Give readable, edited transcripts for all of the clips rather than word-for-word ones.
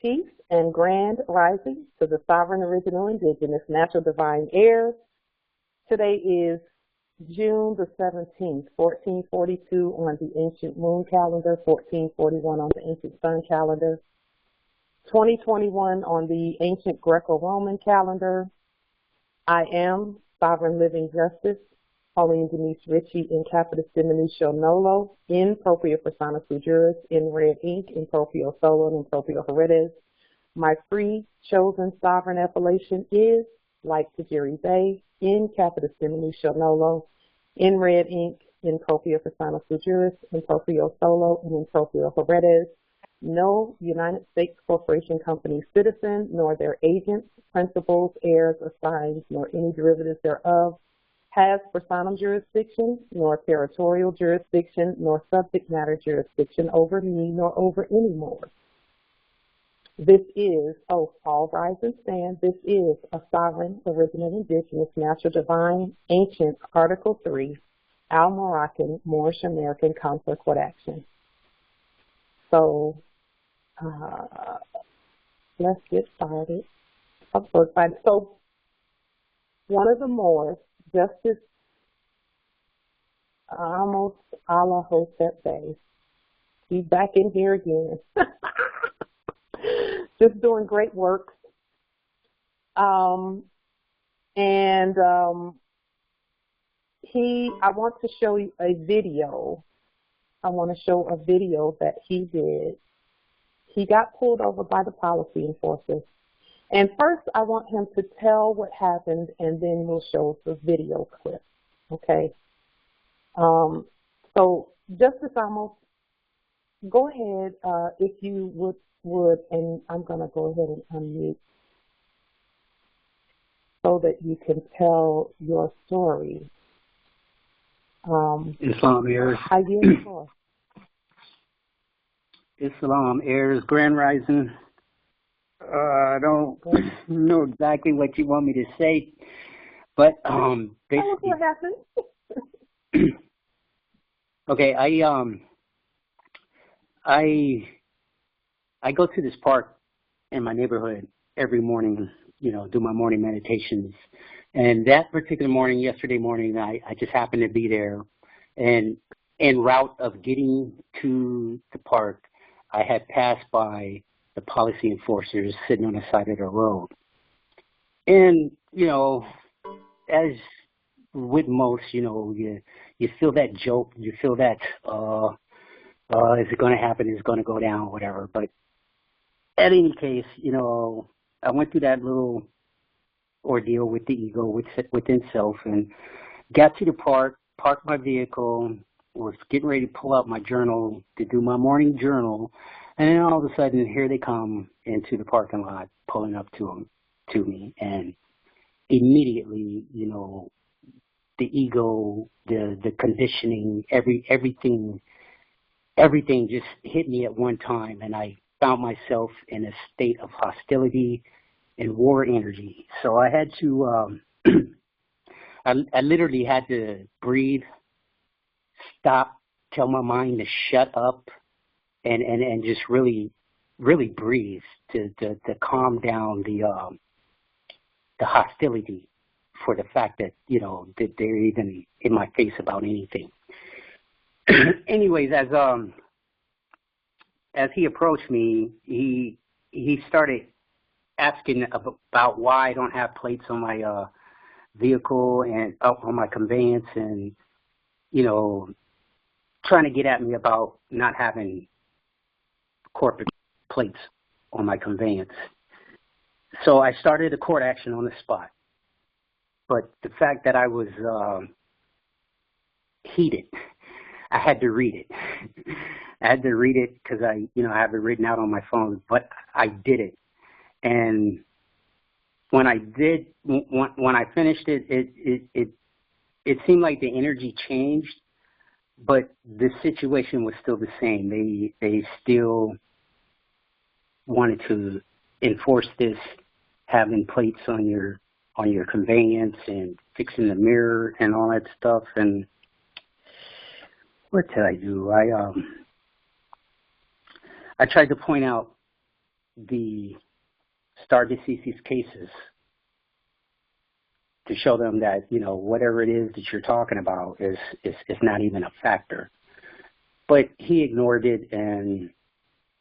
peace and grand rising to the sovereign, original, indigenous, natural, divine heirs. Today is June the 17th, 1442 on the ancient moon calendar, 1441 on the ancient sun calendar, 2021 on the ancient Greco-Roman calendar. I am Sovereign Living Justice, Pauline Denise Ritchie, in capitis diminucio nolo, in propria persona sui juris, in red ink, in proprio solo, and in proprio heredes. My free chosen sovereign appellation is, like Tajiri Bay, in capitis diminucio nolo, in red ink, in propria persona sui juris, in proprio solo, and in proprio heredes. No United States corporation, company, citizen, nor their agents, principals, heirs, or signs, nor any derivatives thereof, has personam jurisdiction, nor territorial jurisdiction, nor subject matter jurisdiction over me, nor over any more. This is, all rise and stand, this is a sovereign, original, indigenous, natural, divine, ancient, Article 3, Moroccan, Moorish, American consular court action. So, let's get started. I'm so excited. So, one of the Moors, Justice Amos hotep, he's back in here again. Just doing great work. I want to show you a video. I want to show a video that he did. He got pulled over by the policy enforcers. And first, I want him to tell what happened, and then we'll show the video clip, okay? So, Justice Amos, go ahead, if you would, and I'm going to go ahead and unmute so that you can tell your story. Islam heirs. Islam heirs, grand rising. I don't know exactly what you want me to say, but basically, what happened? Okay, I go to this park in my neighborhood every morning, do my morning meditations. And that particular morning, yesterday morning, I just happened to be there. And en route of getting to the park, I had passed by the policy enforcers sitting on the side of the road. And, as with most, you feel that joke, you feel that, is it going to happen, is it going to go down, whatever. But at any case, I went through that little ordeal with the ego, within self, and got to the park, parked my vehicle, was getting ready to pull out my journal to do my morning journal, and then all of a sudden, here they come into the parking lot, pulling up to me, and immediately, the ego, the conditioning, everything just hit me at one time, and I found myself in a state of hostility and war energy. So I had to, I literally had to breathe, stop, tell my mind to shut up, and just really breathe to calm down the hostility for the fact that, that they're even in my face about anything. Anyways, as he approached me, he started asking about why I don't have plates on my vehicle and on my conveyance, and trying to get at me about not having corporate plates on my conveyance. So I started a court action on the spot. But the fact that I was heated, I had to read it. I had to read it because I have it written out on my phone, but I did it. And when I finished it, it seemed like the energy changed, but the situation was still the same. They still wanted to enforce this, having plates on your conveyance and fixing the mirror and all that stuff. And what did I do? I tried to point out the stare decisis cases to show them that, you know, whatever it is that you're talking about is not even a factor. But he ignored it, and,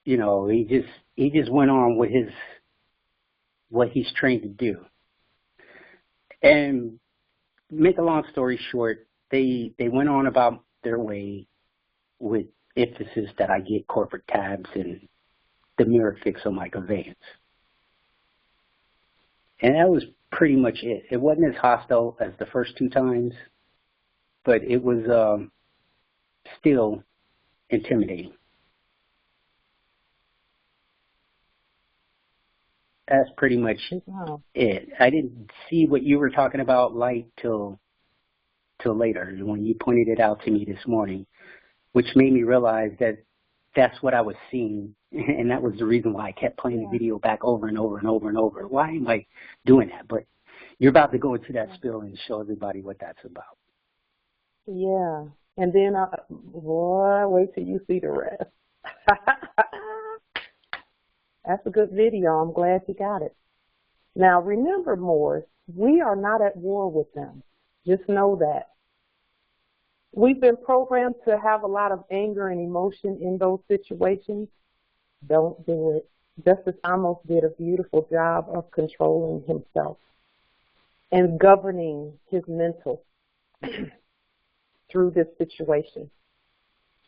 you know, he just went on with what he's trained to do. And make a long story short, they went on about their way with emphasis that I get corporate tabs and the mirror fix on my conveyance. And that was pretty much it. It wasn't as hostile as the first two times, but it was still intimidating. That's pretty much it. I didn't see what you were talking about light till later when you pointed it out to me this morning, which made me realize that that's what I was seeing, and that was the reason why I kept playing the video back over and over and over and over. Why am I doing that? But you're about to go into that spill and show everybody what that's about. Yeah, and then, boy, wait till you see the rest. That's a good video. I'm glad you got it. Now, remember, Moors, we are not at war with them. Just know that. We've been programmed to have a lot of anger and emotion in those situations. Don't do it. Justice Amos did a beautiful job of controlling himself and governing his mental through this situation.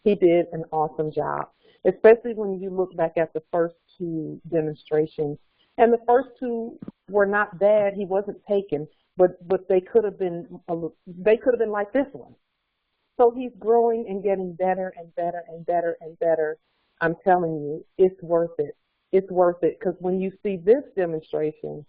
He did an awesome job, especially when you look back at the first two demonstrations. And the first two were not bad. He wasn't taken, but they could have been like this one. So he's growing and getting better and better and better and better. I'm telling you, it's worth it. It's worth it, because when you see this demonstration,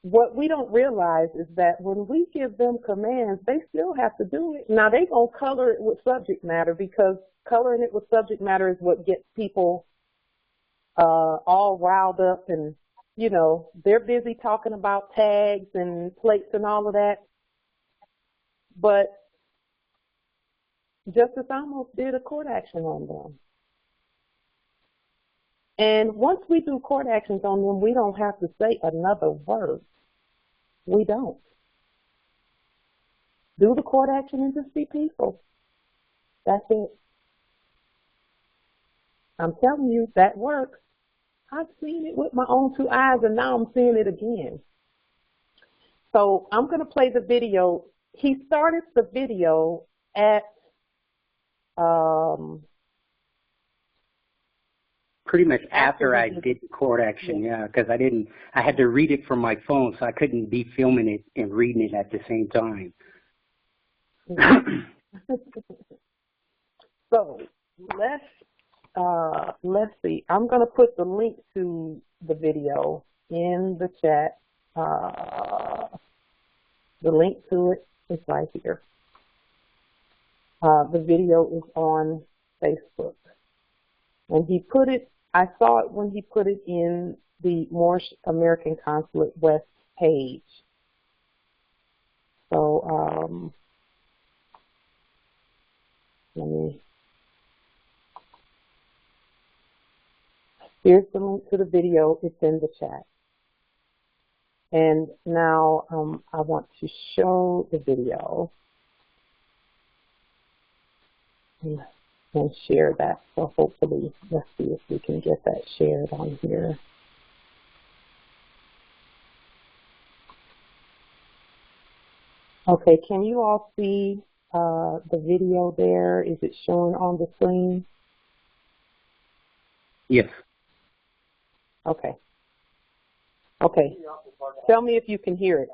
what we don't realize is that when we give them commands, they still have to do it. Now, they going to color it with subject matter, because coloring it with subject matter is what gets people all riled up, and, you know, they're busy talking about tags and plates and all of that. But Justice Amos did a court action on them. And once we do court actions on them, we don't have to say another word. We don't. Do the court action and just be peaceful. That's it. I'm telling you, that works. I've seen it with my own two eyes, and now I'm seeing it again. So I'm going to play the video. He started the video at pretty much after I did the court action, yeah, because I had to read it from my phone, so I couldn't be filming it and reading it at the same time. So let's see. I'm going to put the link to the video in the chat. The link to it is right here. The video is on Facebook. And he put it, I saw it when he put it in the Moorishe American Consulate West page. So, here's the link to the video. It's in the chat. And now I want to show the video and share that. So hopefully, let's see if we can get that shared on here. Okay, can you all see the video there? Is it showing on the screen? Yes. Okay. Okay. Tell me if you can hear it.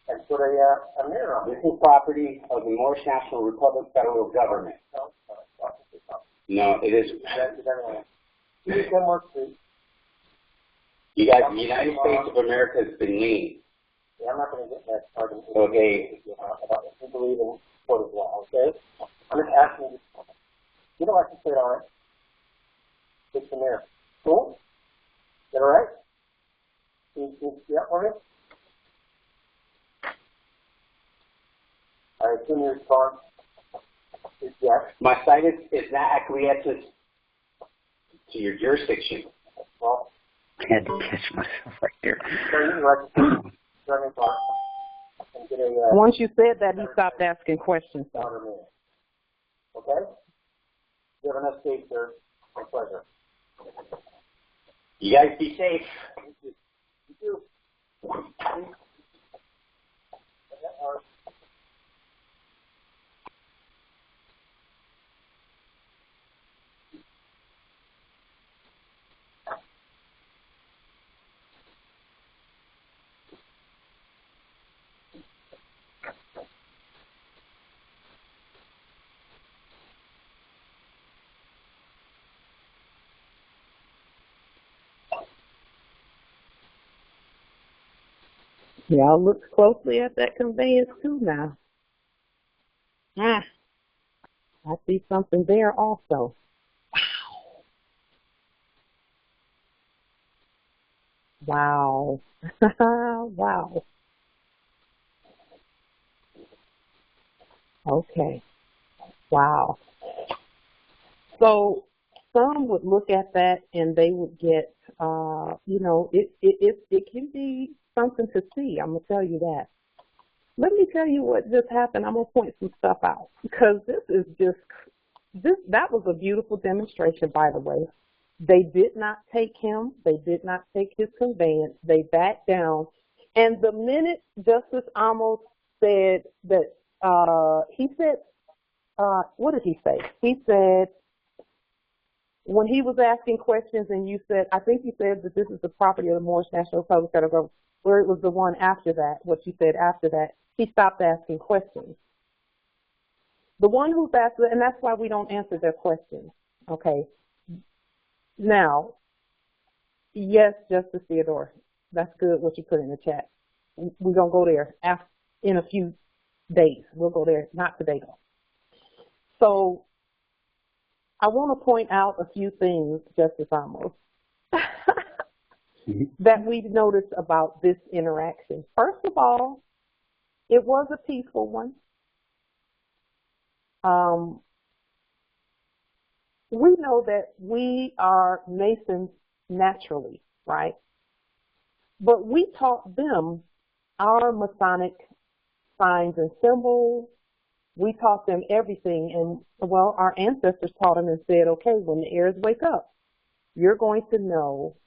And put a mirror on it. This is property of the Moorishe National Republic federal government. No, it isn't. You guys, the United States of America has been lean. Yeah, I'm not going to get that part of it. Okay. About if you believe in court of law, okay? I'm just asking you, you don't have to sit on it. It's the mirror. Cool? Is that all right? Can you see that for me? I assume your response is yes. My side is not acquiescence to your jurisdiction. Well, I had to catch myself right there. Once you said that, he stopped asking questions. Okay? You have enough space, sir. My pleasure. You guys be safe. You too. Y'all look closely at that conveyance too now. I see something there also. Wow. Wow. Okay. Wow. So some would look at that and they would get, you know, it can be something to see. I'm going to tell you that. Let me tell you what just happened. I'm going to point some stuff out because that was a beautiful demonstration, by the way. They did not take him. They did not take his conveyance. They backed down. And the minute Justice Amos said that, he said, what did he say? He said, when he was asking questions and you said, I think you said that this is the property of the Moorish National Republic Federal Government, where it was the one after that, what you said after that, he stopped asking questions. The one who's asked, and that's why we don't answer their questions, okay? Now, yes, Justice Theodore, that's good what you put in the chat. We're going to go there in a few days. We'll go there, not today though. So I want to point out a few things, Justice Amos, that we've noticed about this interaction. First of all, it was a peaceful one. We know that we are Masons naturally, right? But we taught them our Masonic signs and symbols. We taught them everything. And, well, our ancestors taught them and said, okay, when the heirs wake up, you're going to know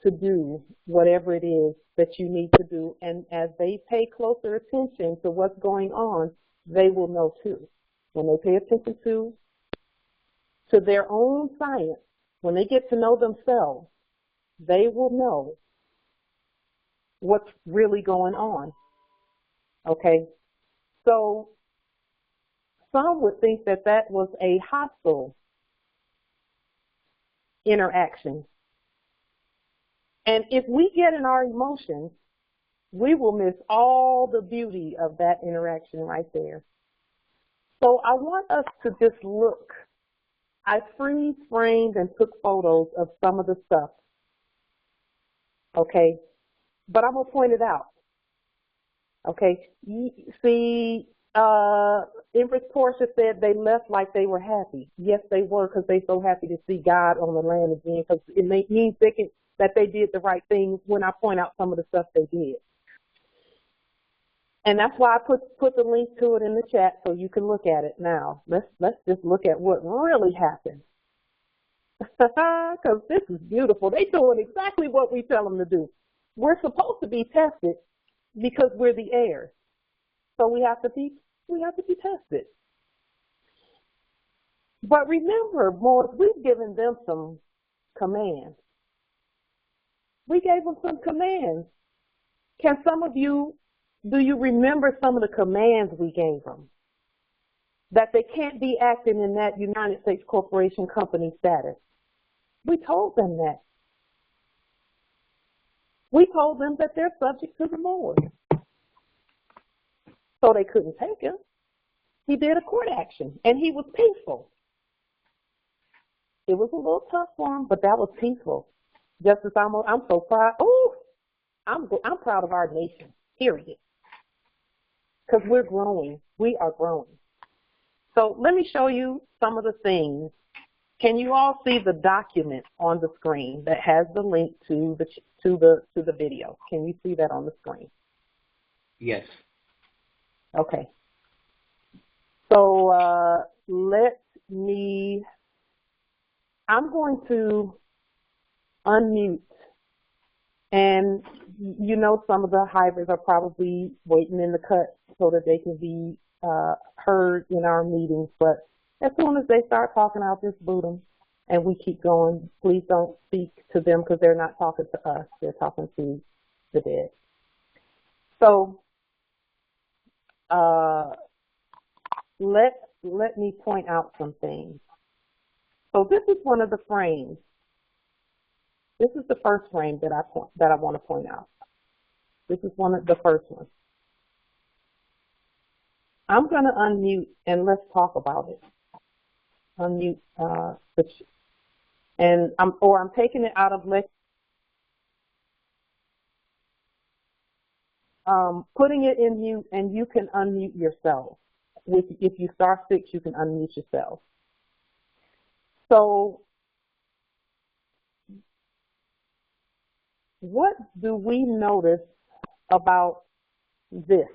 to do whatever it is that you need to do. And as they pay closer attention to what's going on, they will know too. When they pay attention to their own science, when they get to know themselves, they will know what's really going on. Okay? So some would think that that was a hostile interaction. And if we get in our emotions, we will miss all the beauty of that interaction right there. So I want us to just look. I freeze-framed and took photos of some of the stuff. Okay? But I'm going to point it out. Okay? See, Empress Portia said they left like they were happy. Yes, they were, because they're so happy to see God on the land again, because it means that they did the right thing when I point out some of the stuff they did. And that's why I put the link to it in the chat so you can look at it now. Let's just look at what really happened. Because this is beautiful. They're doing exactly what we tell them to do. We're supposed to be tested because we're the heirs. So we have to be tested. But remember, Morris, we've given them some commands. We gave them some commands. Can some of you, do you remember some of the commands we gave them? That they can't be acting in that United States corporation company status. We told them that. We told them that they're subject to the Lord. So they couldn't take him. He did a court action, and he was peaceful. It was a little tough for him, but that was peaceful. Justice Amos, I'm so proud. Oh, I'm proud of our nation, period. because we're growing. We are growing. So let me show you some of the things. Can you all see the document on the screen that has the link to the video? Can you see that on the screen? Yes. Okay. So I'm going to unmute, and you know some of the hybrids are probably waiting in the cut so that they can be heard in our meetings, but as soon as they start talking, I'll just boot them, and we keep going. Please don't speak to them because they're not talking to us. They're talking to the dead. So let me point out some things. So this is one of the frames. This is the first frame that I want to point out. This is one of the first ones. I'm going to unmute and let's talk about it. Unmute, and I'm taking it out of lecture. Putting it in mute, and you can unmute yourself. If you star 6, you can unmute yourself. So what do we notice about this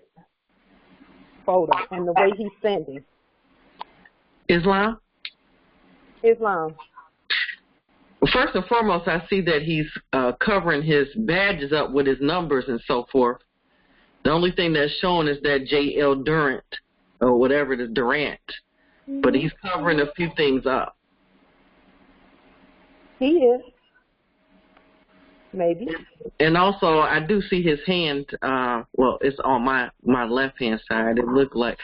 photo and the way he's standing? Islam? Islam. Well, first and foremost, I see that he's covering his badges up with his numbers and so forth. The only thing that's shown is that J.L. Durant, or whatever it is, Durant. But he's covering a few things up. He is. Maybe. And also, I do see his hand, well, it's on my left-hand side. It looked like,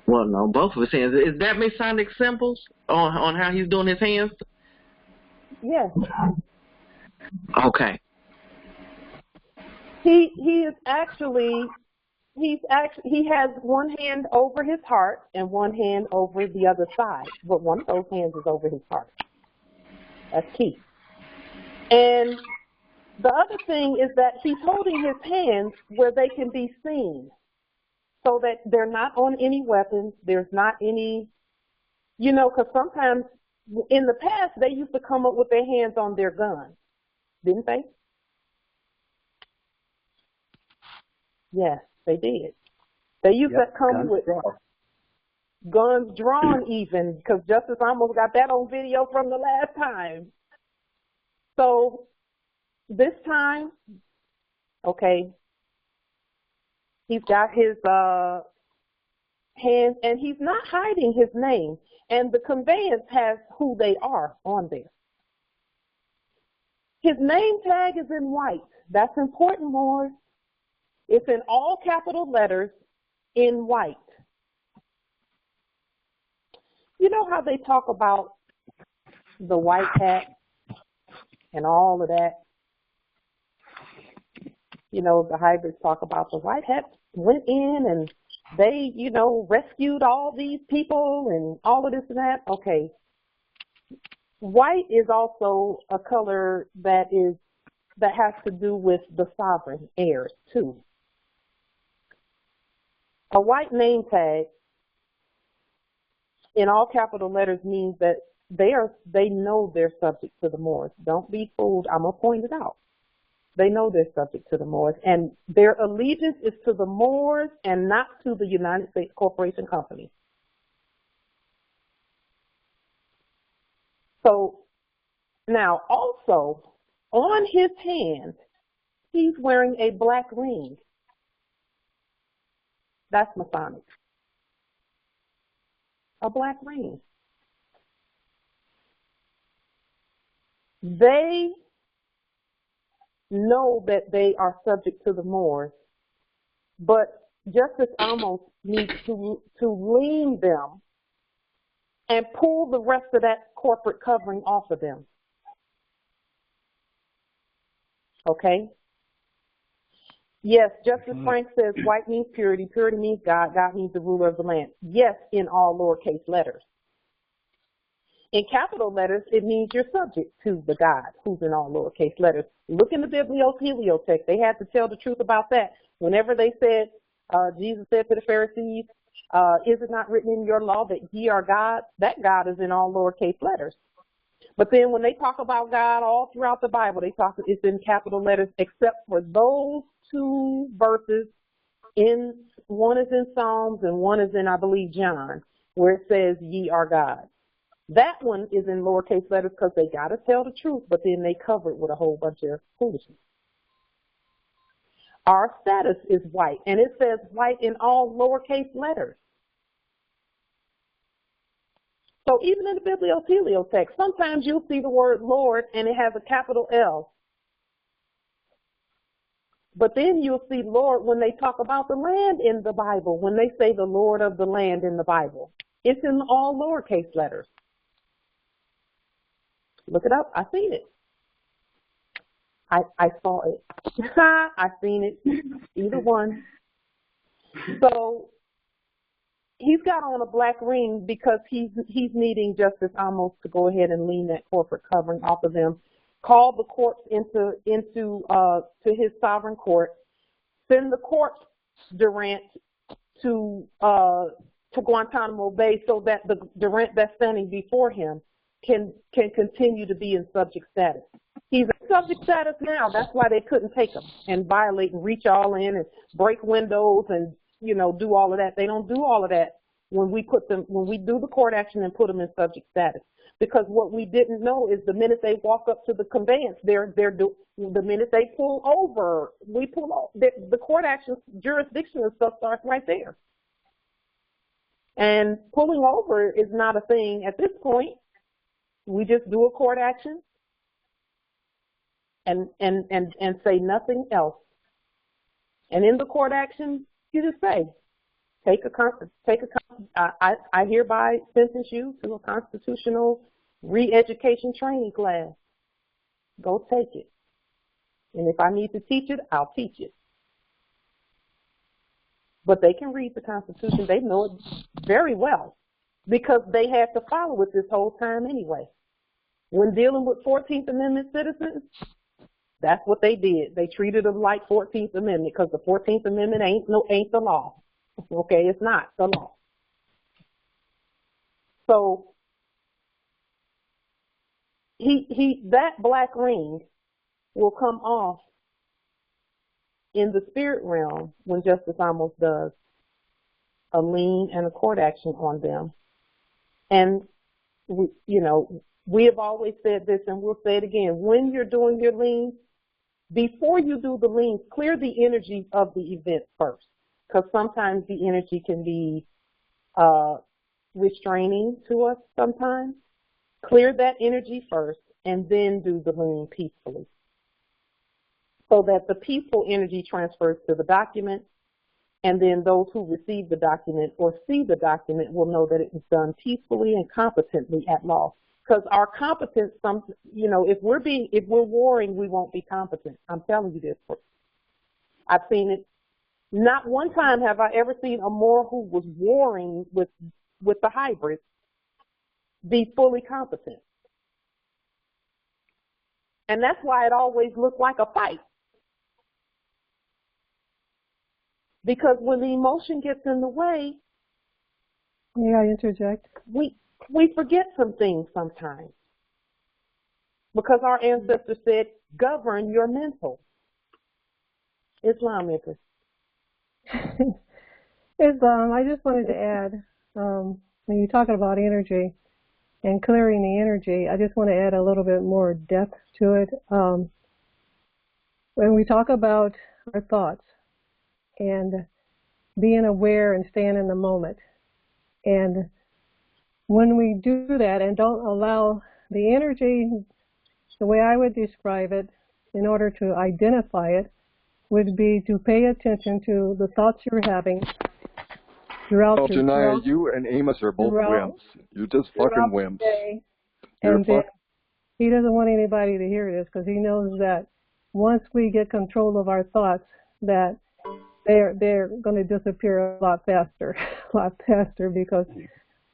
well, no, both of his hands. Is that Masonic symbols on how he's doing his hands? Yes. Okay. He has one hand over his heart and one hand over the other side, but one of those hands is over his heart. That's key. And the other thing is that he's holding his hands where they can be seen, so that they're not on any weapons. There's not any, because sometimes in the past they used to come up with their hands on their guns, didn't they? Yes, they did. They used to come with guns drawn even, because Justice almost got that on video from the last time. So this time, okay, he's got his hands, and he's not hiding his name, and the conveyance has who they are on there. His name tag is in white. That's important, Lord. It's in all capital letters in white. You know how they talk about the white hat and all of that? The hybrids talk about the white hat went in and they, rescued all these people and all of this and that. Okay. White is also a color that has to do with the sovereign heirs too. A white name tag in all capital letters means that they know they're subject to the Moors. Don't be fooled. I'm going to point it out. They know they're subject to the Moors, and their allegiance is to the Moors and not to the United States Corporation Company. So now also on his hand, he's wearing a black ring. That's Masonic. A black ring. They know that they are subject to the Moors, but Justice Amos needs to lean them and pull the rest of that corporate covering off of them. Okay? Yes, Justice Frank says white means purity, purity means God, God means the ruler of the land. Yes, in all lowercase letters. In capital letters, it means you're subject to the God, who's in all lowercase letters. Look in the Bibliotext. They had to tell the truth about that. Whenever they said, Jesus said to the Pharisees, is it not written in your law that ye are God? That God is in all lowercase letters. But then when they talk about God all throughout the Bible, it's in capital letters, except for those two verses. One is in Psalms and one is in, I believe, John, where it says ye are God. That one is in lowercase letters because they got to tell the truth, but then they cover it with a whole bunch of foolishness. Our status is white, and it says white in all lowercase letters. So even in the bibliotelio text, sometimes you'll see the word Lord and it has a capital L. But then you'll see Lord when they talk about the land in the Bible, when they say the Lord of the land in the Bible. It's in all lowercase letters. Look it up. I seen it. I saw it. I seen it. Either one. So he's got on a black ring because he's needing Justice Amos to go ahead and lean that corporate covering off of them, call the courts into to his sovereign court, send the court Durant to Guantanamo Bay so that the Durant that's standing before him can continue to be in subject status. He's in subject status now. That's why they couldn't take him and violate and reach all in and break windows and, you know, do all of that. They don't do all of that when we do the court action and put them in subject status. Because what we didn't know is the minute they walk up to the conveyance, the minute they pull over, the court action jurisdiction and stuff starts right there. And pulling over is not a thing at this point. We just do a court action and say nothing else. And in the court action, you just say, I hereby sentence you to a constitutional re-education training class. Go take it. And if I need to teach it, I'll teach it. But they can read the Constitution. They know it very well because they had to follow it this whole time anyway. When dealing with 14th Amendment citizens, that's what they did. They treated them like 14th Amendment because the 14th Amendment ain't the law. Okay, it's not the law. So that black ring will come off in the spirit realm when Justice Amos does a lien and a court action on them. And we have always said this, and we'll say it again. When you're doing your liens, before you do the liens, clear the energy of the event first, because sometimes the energy can be restraining to us sometimes. Clear that energy first, and then do the lien peacefully, so that the peaceful energy transfers to the document, and then those who receive the document or see the document will know that it was done peacefully and competently at law. Because our competence, if we're warring, we won't be competent. I'm telling you this. I've seen it. Not one time have I ever seen a Moor who was warring with the hybrids be fully competent. And that's why it always looked like a fight. Because when the emotion gets in the way, may I interject? We forget some things sometimes. Because our ancestors said, govern your mental. Islam, Empress. I just wanted to add, when you're talking about energy and clearing the energy, I just want to add a little bit more depth to it. When we talk about our thoughts and being aware and staying in the moment, and when we do that and don't allow the energy, the way I would describe it, in order to identify it, would be to pay attention to the thoughts you're having throughout well, Janiyah, you and Amos are both wimps. You're just fucking wimps. And he doesn't want anybody to hear this because he knows that once we get control of our thoughts, that they're going to disappear a lot faster, because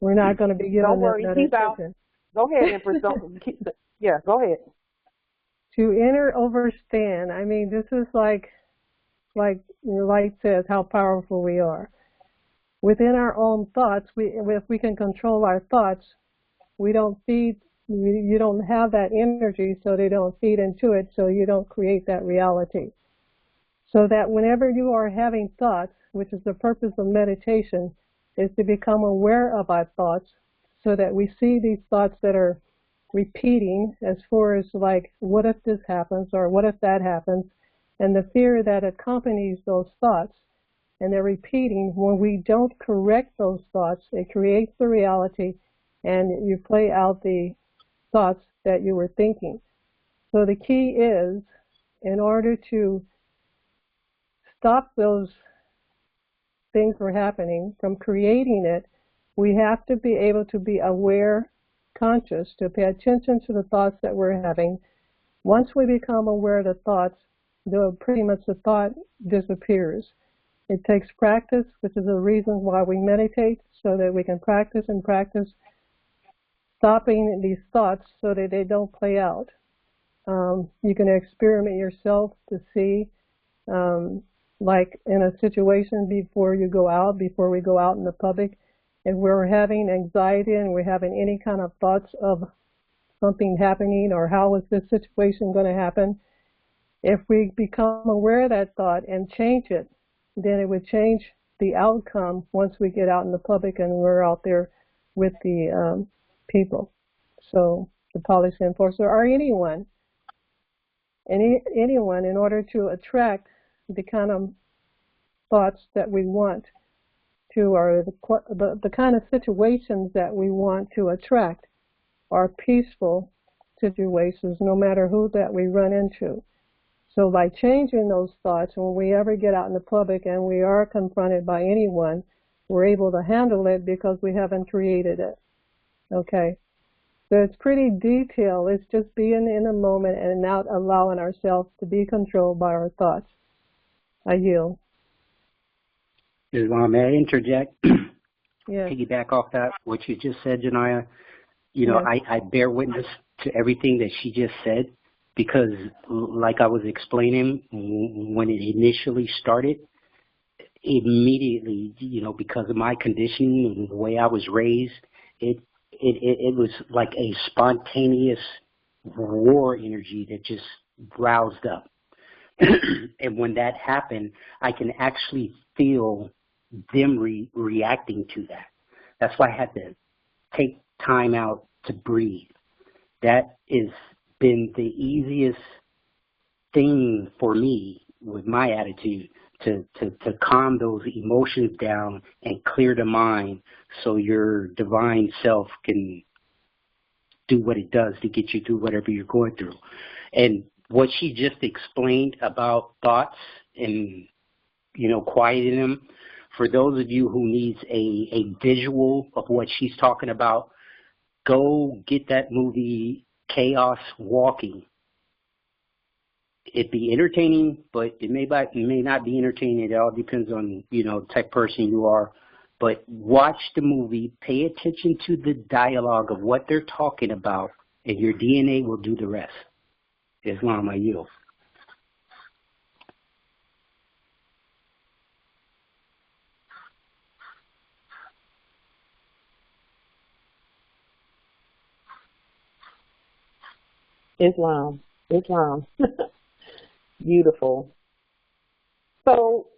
we're not going to be giving Don't worry, that keep attention. Out. Go ahead, Empress. Go ahead. To overstand, I mean, this is like like the light says, how powerful we are. Within our own thoughts, if we can control our thoughts, we don't feed, you don't have that energy, so they don't feed into it, so you don't create that reality. So that whenever you are having thoughts, which is the purpose of meditation, is to become aware of our thoughts so that we see these thoughts that are repeating as far as like, what if this happens or what if that happens, and the fear that accompanies those thoughts. And they're repeating. When we don't correct those thoughts, it creates the reality, and you play out the thoughts that you were thinking. So the key is, in order to stop those things from happening, from creating it, we have to be able to be aware, conscious, to pay attention to the thoughts that we're having. Once we become aware of the thoughts, pretty much the thought disappears. It takes practice, which is the reason why we meditate, so that we can practice and practice stopping these thoughts so that they don't play out. You can experiment yourself to see, like in a situation before we go out in the public, if we're having anxiety and we're having any kind of thoughts of something happening or how is this situation going to happen, if we become aware of that thought and change it, then it would change the outcome once we get out in the public and we're out there with the people. So the policy enforcer or anyone, in order to attract the kind of thoughts that we want to, or the kind of situations that we want to attract, are peaceful situations, no matter who that we run into. So by changing those thoughts, when we ever get out in the public and we are confronted by anyone, we're able to handle it because we haven't created it. Okay? So it's pretty detailed. It's just being in the moment and not allowing ourselves to be controlled by our thoughts. I yield. May I interject? Yes. Piggyback off that, what you just said, Janaya. You know, Yes. I bear witness to everything that she just said. Because, like I was explaining, when it initially started, immediately, you know, because of my conditioning and the way I was raised, it was like a spontaneous war energy that just roused up. And when that happened, I can actually feel them reacting to that. That's why I had to take time out to breathe. That is been the easiest thing for me with my attitude to calm those emotions down and clear the mind so your divine self can do what it does to get you through whatever you're going through. And what she just explained about thoughts and, you know, quieting them, for those of you who needs a visual of what she's talking about, go get that movie Chaos Walking. It'd be entertaining, but it may not be entertaining. It all depends on, you know, the type of person you are. But watch the movie, pay attention to the dialogue of what they're talking about, and your DNA will do the rest. Islam, I yield. Islam. Beautiful. So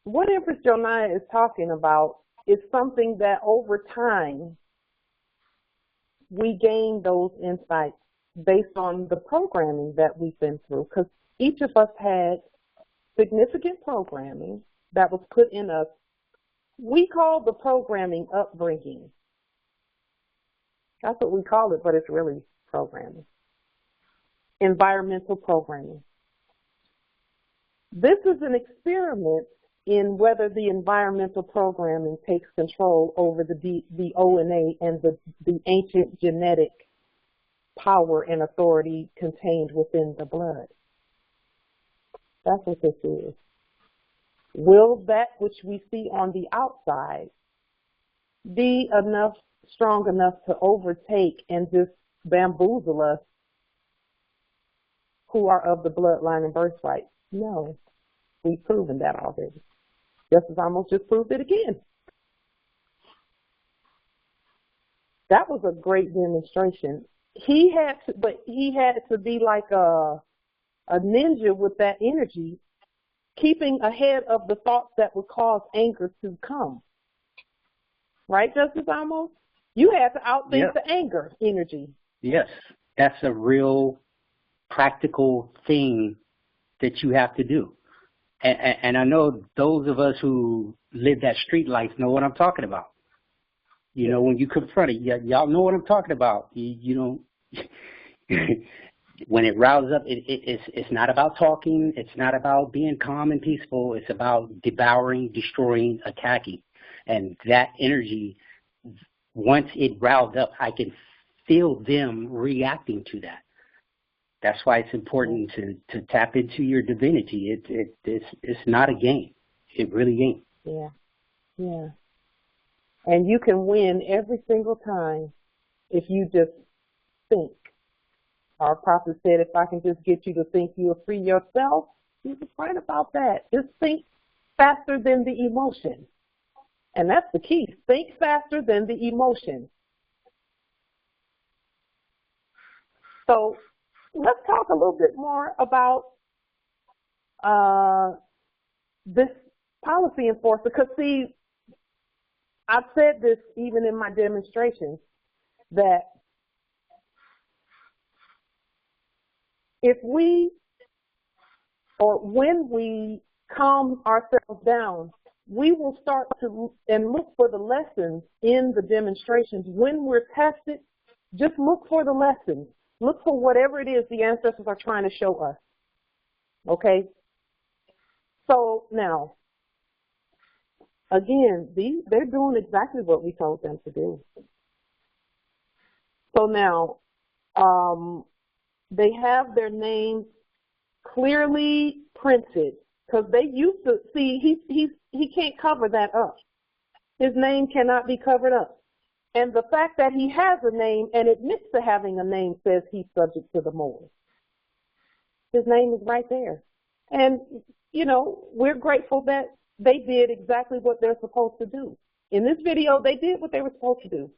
what Empress Jonaya is talking about is something that over time we gain those insights based on the programming that we've been through, because each of us had significant programming that was put in us. We call the programming upbringing. That's what we call it, but it's really programming. Environmental programming. This is an experiment in whether the environmental programming takes control over the DNA and the ancient genetic power and authority contained within the blood. That's what this is. Will that which we see on the outside be strong enough to overtake and just bamboozle us who are of the bloodline and birthright? No, we've proven that already. Justice Amos just proved it again. That was a great demonstration. He had to be like a ninja with that energy, keeping ahead of the thoughts that would cause anger to come. Right, Justice Amos? You had to outthink the anger energy. Yes, that's a real practical thing that you have to do. And I know those of us who live that street life know what I'm talking about. You know, when you confront it, y'all know what I'm talking about. You know, when it rouses up, it's not about talking. It's not about being calm and peaceful. It's about devouring, destroying, attacking. And that energy, once it roused up, I can feel them reacting to that. That's why it's important to tap into your divinity. It's not a game. It really ain't. Yeah, yeah. And you can win every single time if you just think. Our prophet said, if I can just get you to think you'll free yourself, he was right about that. Just think faster than the emotion. And that's the key. Think faster than the emotion. So let's talk a little bit more about this policy enforcer. Because, see, I've said this even in my demonstrations, that if we, or when we calm ourselves down, we will start to and look for the lessons in the demonstrations. When we're tested, just look for the lessons. Look for whatever it is the ancestors are trying to show us. Okay? So now, again, they're doing exactly what we told them to do. So now, they have their names clearly printed, because they used to see he can't cover that up. His name cannot be covered up. And the fact that he has a name and admits to having a name says he's subject to the Moors. His name is right there. And, you know, we're grateful that they did exactly what they're supposed to do. In this video, they did what they were supposed to do,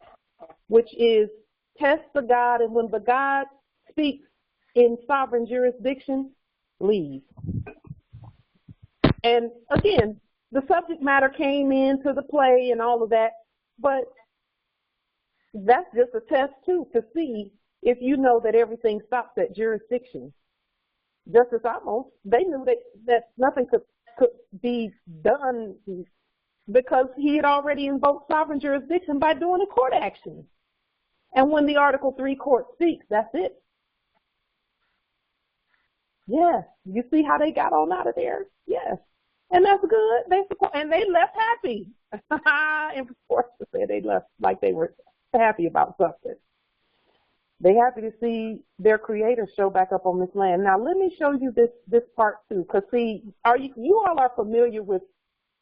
which is test the God, and when the God speaks in sovereign jurisdiction, leave. And again, the subject matter came into the play and all of that, but that's just a test too, to see if you know that everything stops at jurisdiction. Justice Amos, they knew that nothing could be done because he had already invoked sovereign jurisdiction by doing a court action. And when the Article 3 court speaks, that's it. Yes. You see how they got on out of there? Yes. And that's good. And they left happy. And of course, they left like they were happy about something. They happy to see their creator show back up on this land. Now, let me show you this part too, because see, you all are familiar with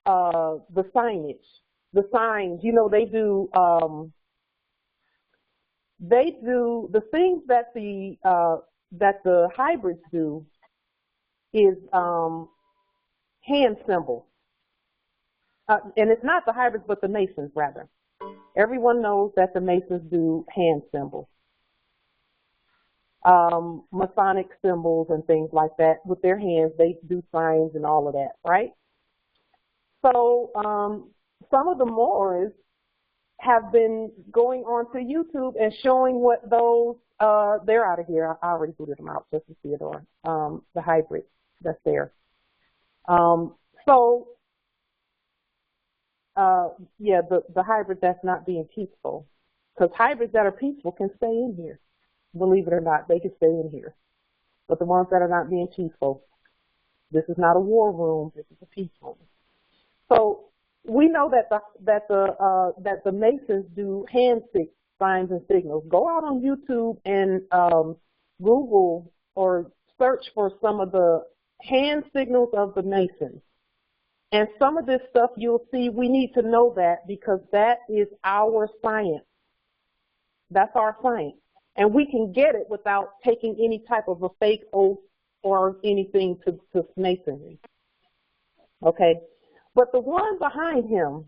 the signage, the signs. You know, they do the things that the hybrids do is hand symbols. And it's not the hybrids, but the Masons, rather. Everyone knows that the Masons do hand symbols, Masonic symbols and things like that. With their hands, they do signs and all of that, right? So some of the Moors have been going onto YouTube and showing what those, they're out of here. I already booted them out, Justice Theodore, the hybrid that's there. Yeah, the hybrid that's not being peaceful. Because hybrids that are peaceful can stay in here. Believe it or not, they can stay in here. But the ones that are not being peaceful, this is not a war room, this is a peace room. So we know that the Masons do hand signs and signals. Go out on YouTube and Google or search for some of the hand signals of the Masons. And some of this stuff you'll see, we need to know that because that is our science. That's our science. And we can get it without taking any type of a fake oath or anything to masonry. Okay? But the one behind him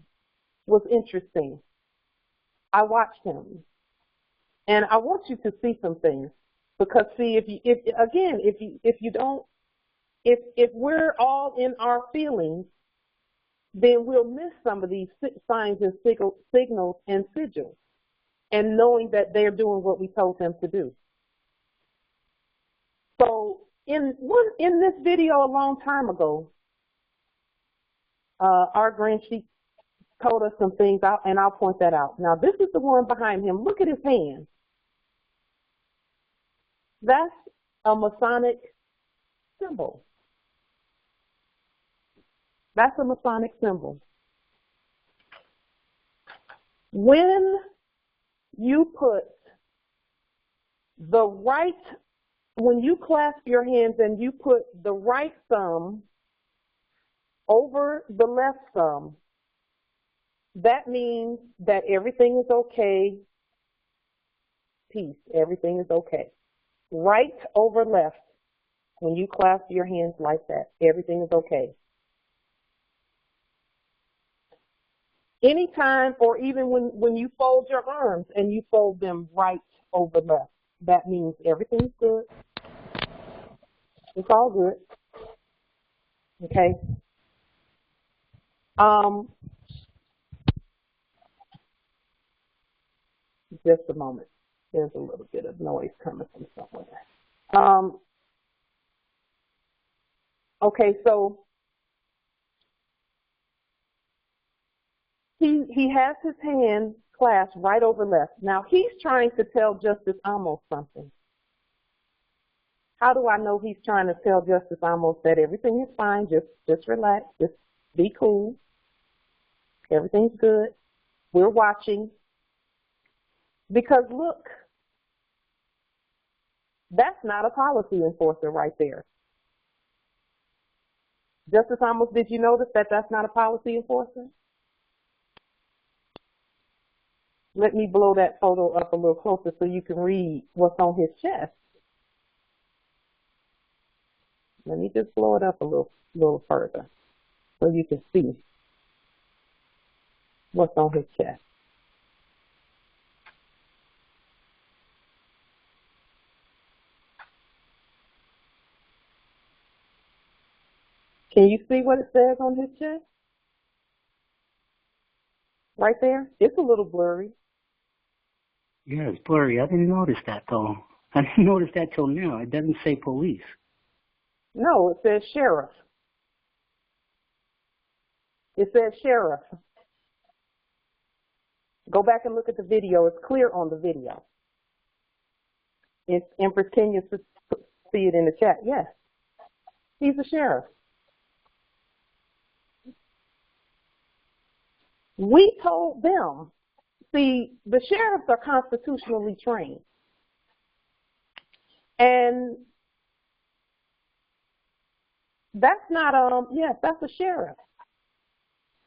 was interesting. I watched him. And I want you to see some things. Because see, if we're all in our feelings, then we'll miss some of these signs and signals and sigils, and knowing that they're doing what we told them to do. So in this video a long time ago, our grand she told us some things, and I'll point that out. Now this is the one behind him. Look at his hand. That's a Masonic symbol. That's a Masonic symbol. When you put when you clasp your hands and you put the right thumb over the left thumb, that means that everything is okay. Peace, everything is okay. Right over left, when you clasp your hands like that, everything is okay. Anytime, or even when you fold your arms and you fold them right over left, that means everything's good. It's all good. Okay? Just a moment. There's a little bit of noise coming from somewhere. Okay, so he has his hand clasped right over left. Now he's trying to tell Justice Amos something. How do I know he's trying to tell Justice Amos that everything is fine, just relax, just be cool, everything's good, we're watching? Because look, that's not a policy enforcer right there. Justice Amos, did you notice that that's not a policy enforcer? Let me blow that photo up a little closer so you can read what's on his chest. Let me just blow it up a little further so you can see what's on his chest. Can you see what it says on his chest? Right there? It's a little blurry. Yeah, it's blurry. I didn't notice that, though. I didn't notice that till now. It doesn't say police. No, it says sheriff. It says sheriff. Go back and look at the video. It's clear on the video. Empress, can you see it in the chat? Yes. He's a sheriff. We told them, see, the sheriffs are constitutionally trained. And that's not, yes, that's a sheriff.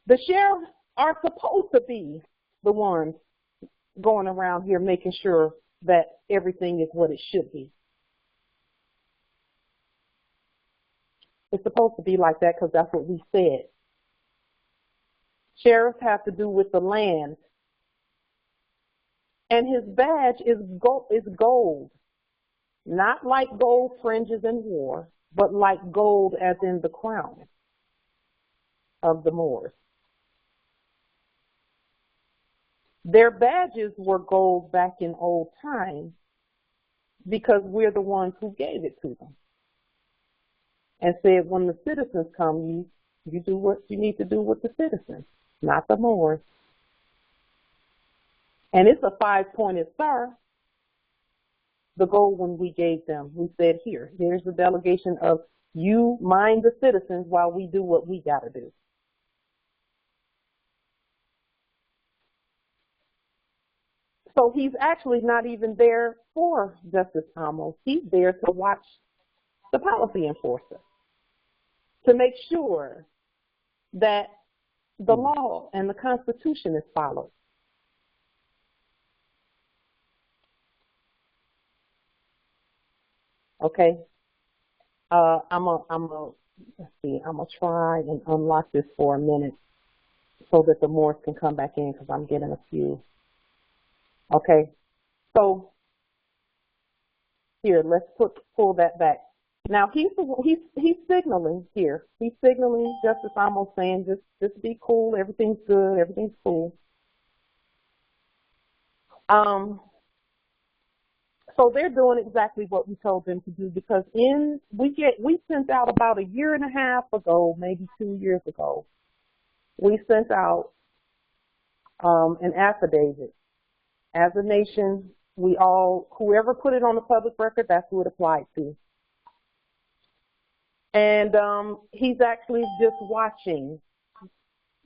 The sheriffs are supposed to be the ones going around here making sure that everything is what it should be. It's supposed to be like that because that's what we said. Sheriffs have to do with the land. And his badge is gold. Not like gold fringes in war, but like gold as in the crown of the Moors. Their badges were gold back in old times because we're the ones who gave it to them. And said when the citizens come, you do what you need to do with the citizens, not the Moors. And it's a 5-pointed star, the gold one we gave them. We said, here's the delegation of you mind the citizens while we do what we got to do. So he's actually not even there for Justice Amos. He's there to watch the policy enforcer, to make sure that the law and the Constitution is followed. Okay? Let's see, I'm gonna try and unlock this for a minute so that the Moors can come back in because I'm getting a few. Okay, so here, let's pull that back. Now he's signaling here. He's signaling Justice Amos saying just be cool, everything's good, everything's cool. So they're doing exactly what we told them to do because we sent out about a year and a half ago, maybe 2 years ago, we sent out an affidavit. As a nation, whoever put it on the public record, that's who it applied to. And he's actually just watching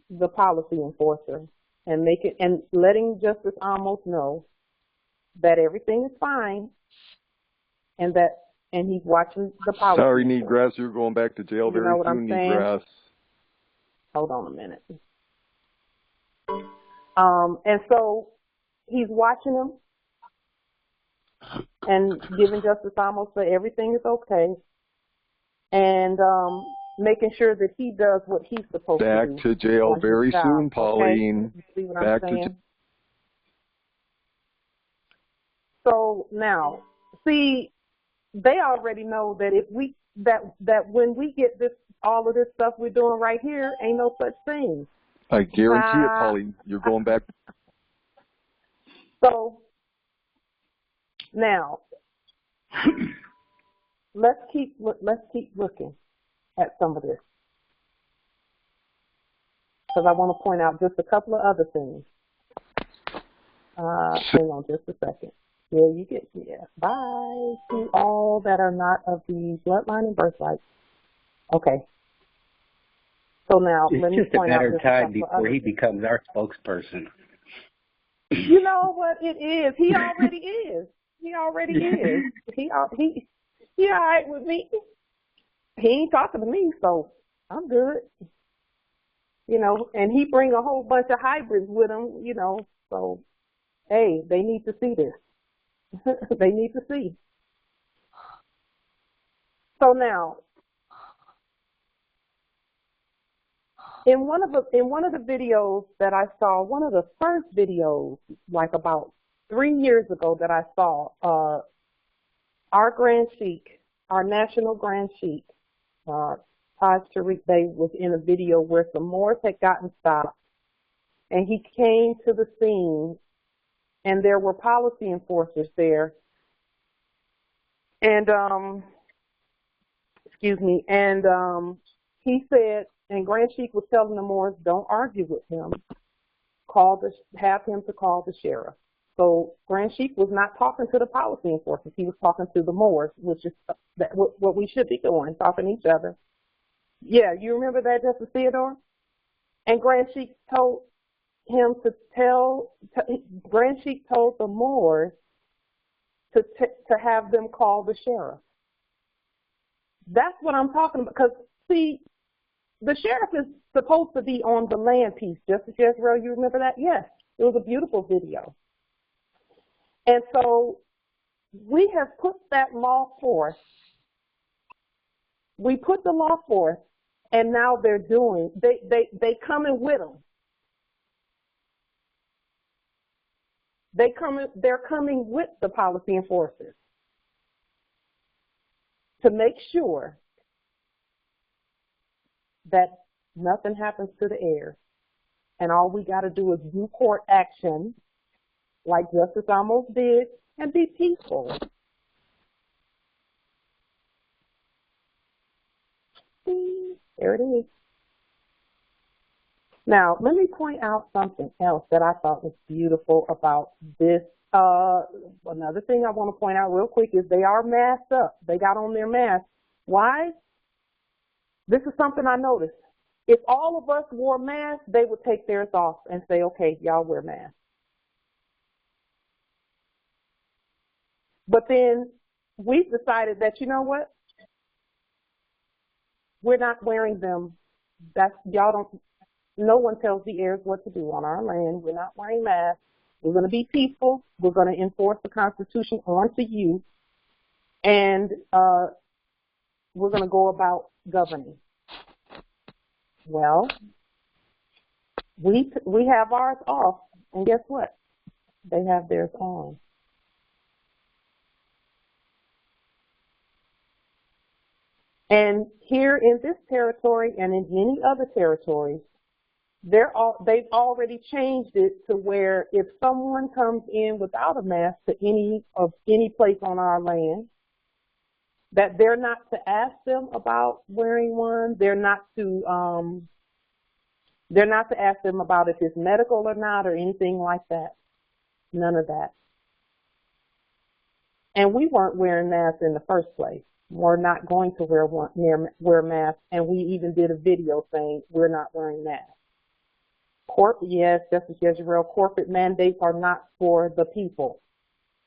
the policy enforcer and letting Justice Amos know that everything is fine and he's watching the policy. Sorry, Negress, you're going back to jail very soon, Negress. Hold on a minute. And so he's watching him and giving Justice Amos that everything is okay and making sure that he does what he's supposed to do. Back to jail very soon, Pauline. Okay? See what I'm saying? So now, see, they already know that that when we get all of this stuff we're doing right here, ain't no such thing. I guarantee it, Pauline. You're going back. So now, let's keep looking at some of this because I want to point out just a couple of other things. Hang on just a second. Bye to all that are not of the bloodline and birthright. Okay. So now, let me point out just a better time before he becomes our spokesperson. You know what it is? He already is. He already is. He all right with me. He ain't talking to me, so I'm good. You know, and he bring a whole bunch of hybrids with him, you know, so, hey, they need to see this. They need to see. So now, in one of the videos that I saw, one of the first videos, like about 3 years ago that I saw, our Grand Sheik, our national Grand Sheik, Taj Tariq Bey, was in a video where some Moors had gotten stopped, and he came to the scene. And there were policy enforcers there. And, he said, and Grand Sheik was telling the Moors, don't argue with him. Have him to call the sheriff. So Grand Sheik was not talking to the policy enforcers. He was talking to the Moors, which is what we should be doing, talking to each other. Yeah, you remember that, Justice Theodore? And Grand Sheik told him Grand Sheik told the Moors to have them call the sheriff. That's what I'm talking about. Because, see, the sheriff is supposed to be on the land piece. Justice Jezreel, you remember that? Yes. It was a beautiful video. And so we have put that law forth. We put the law forth, and now they coming with them. They're coming with the policy enforcers to make sure that nothing happens to the heirs. And all we got to do is do court action like Justice Amos did and be peaceful. See, there it is. Now, let me point out something else that I thought was beautiful about this. Another thing I want to point out real quick is they are masked up. They got on their masks. Why? This is something I noticed. If all of us wore masks, they would take theirs off and say, okay, y'all wear masks. But then we've decided that, you know what? We're not wearing them. No one tells the heirs what to do on our land. We're not wearing masks. We're going to be peaceful. We're going to enforce the Constitution onto you. And we're going to go about governing? Well, we have ours off, and guess what? They have theirs on. And here in this territory and in many other territories, they've already changed it to where if someone comes in without a mask to any place on our land, that they're not to ask them about wearing one. They're not to ask them about if it's medical or not or anything like that. None of that. And we weren't wearing masks in the first place. We're not going to wear masks, and we even did a video saying we're not wearing masks. Yes, Justice Yezreel, corporate mandates are not for the people.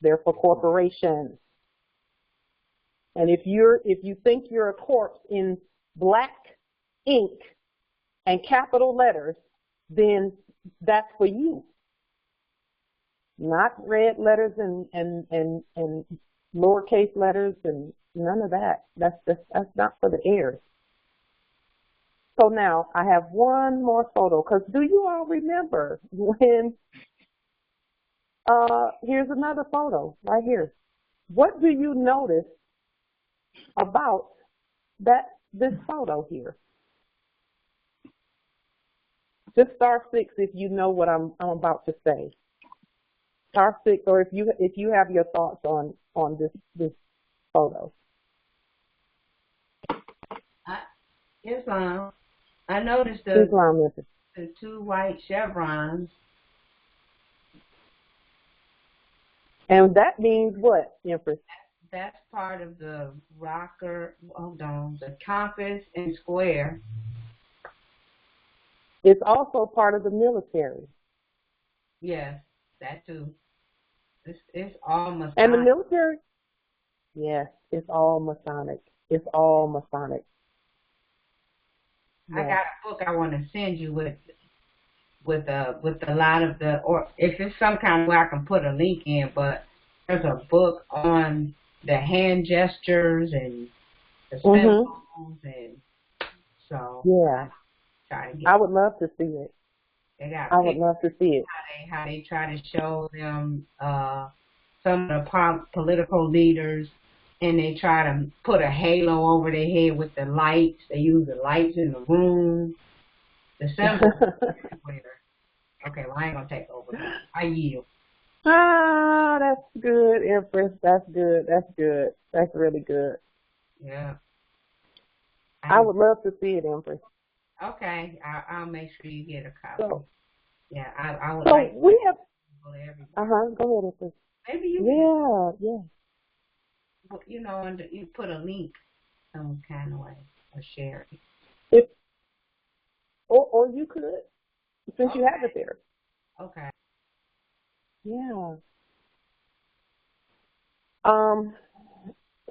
They're for corporations. And if you think you're a corpse in black ink and capital letters, then that's for you. Not red letters and lowercase letters and none of that. That's not for the heirs. So now I have one more photo, because do you all remember when, here's another photo right here. What do you notice about this photo here? Just star 6 if you know what I'm about to say. Star 6, or if you have your thoughts on this photo. Islam. I noticed the two white chevrons. And that means what, Empress? That's part of the the compass and square. It's also part of the military. Yes, that too. It's all Masonic. And the military? Yes, it's all Masonic. It's all Masonic. I got a book I want to send you with a lot of the, or if it's some kind of way I can put a link in, but there's a book on the hand gestures and the symbols, and so yeah, I would love to see it. I would love to see it. How they try to show them some of the political leaders. And they try to put a halo over their head with the lights. They use the lights in the room. The symbols everywhere. Okay, well, I ain't going to take over. I yield. Ah, that's good, Empress. That's good. That's good. That's really good. Yeah. I would love to see it, Empress. Okay, I'll make sure you get a copy. So, yeah, I would so like to. We have. Go ahead, Empress. Maybe you. Yeah. You know, and you put a link some kind of way or share it. Or you could, since you have it there. Okay. Yeah.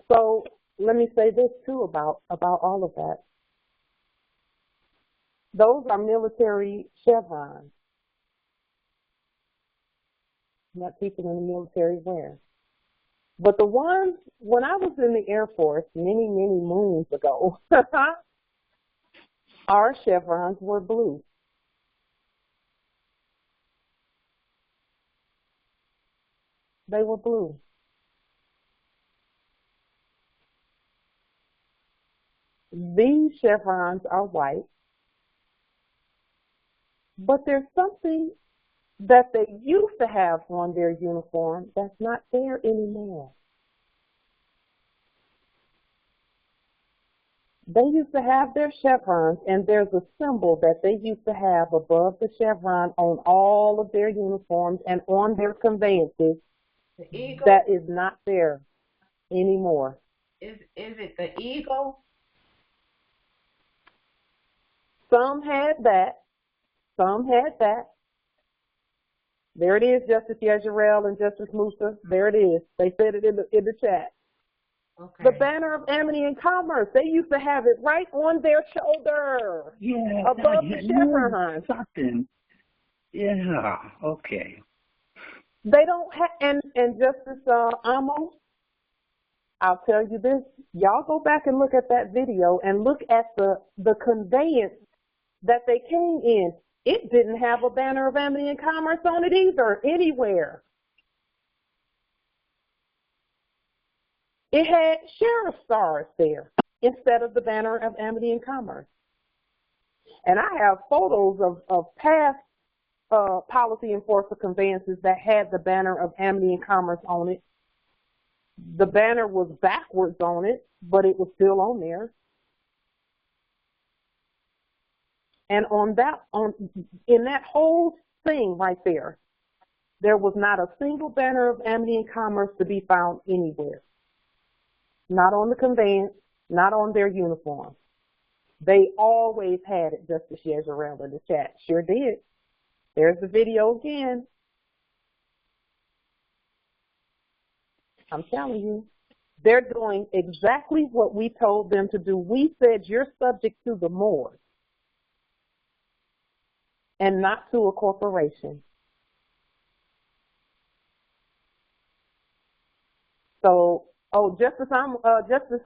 So let me say this too about all of that. Those are military chevrons. Not people in the military wear. But the ones, when I was in the Air Force many, many moons ago, our chevrons were blue. They were blue. These chevrons are white. But there's something that they used to have on their uniform that's not there anymore. They used to have their chevrons, and there's a symbol that they used to have above the chevron on all of their uniforms and on their conveyances that is not there anymore. Is it the eagle? Some had that. Some had that. There it is, Justice Yezreel and Justice Musa. There it is. They said it in the chat. Okay. The banner of amity and commerce. They used to have it right on their shoulder. Yeah. Above the chevron. Something. Yeah. Okay. They don't have, and Justice Amos, I'll tell you this, y'all go back and look at that video and look at the conveyance that they came in. It didn't have a banner of amity and commerce on it either, anywhere. It had sheriff stars there instead of the banner of amity and commerce. And I have photos of past policy enforcer conveyances that had the banner of amity and commerce on it. The banner was backwards on it, but it was still on there. And in that whole thing right there, there was not a single banner of amity and commerce to be found anywhere. Not on the conveyance, not on their uniform. They always had it, Justice Yezerel in the chat. Sure did. There's the video again. I'm telling you, they're doing exactly what we told them to do. We said you're subject to the Moors and not to a corporation. So, Justice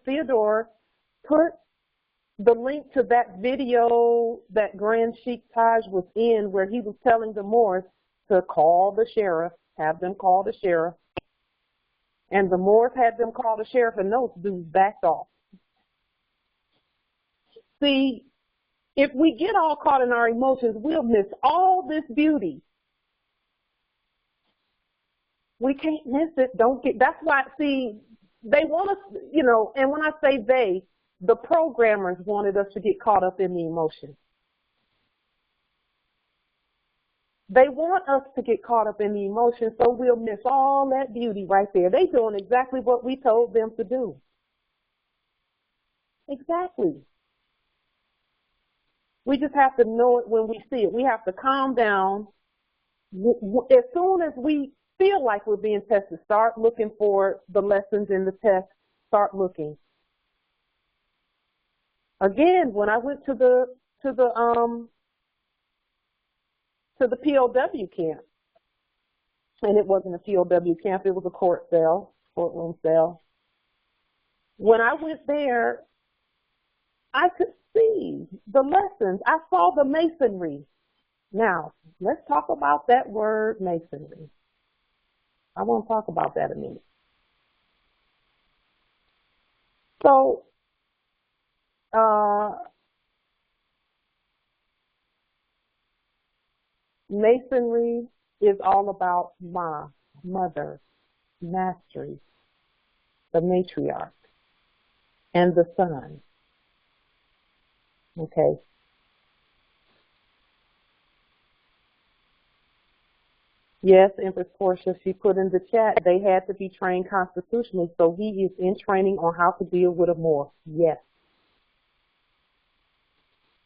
Theodore put the link to that video that Grand Sheikh Taj was in where he was telling the Moors to call the sheriff, have them call the sheriff. And the Moors had them call the sheriff, and those dudes backed off. See, if we get all caught in our emotions, we'll miss all this beauty. We can't miss it. That's why, see, they want us, and when I say they, the programmers wanted us to get caught up in the emotion. They want us to get caught up in the emotion, so we'll miss all that beauty right there. They're doing exactly what we told them to do. Exactly. We just have to know it when we see it. We have to calm down. As soon as we feel like we're being tested, start looking for the lessons in the test. Start looking. Again, when I went to the POW camp, and it wasn't a POW camp, it was a courtroom cell. When I went there, I could see the lessons. I saw the masonry. Now, let's talk about that word masonry. I want to talk about that a minute. So, masonry is all about Ma, mother, mastery, the matriarch, and the son. Okay. Yes, Empress Portia, she put in the chat, they had to be trained constitutionally, so he is in training on how to deal with a Moor. Yes.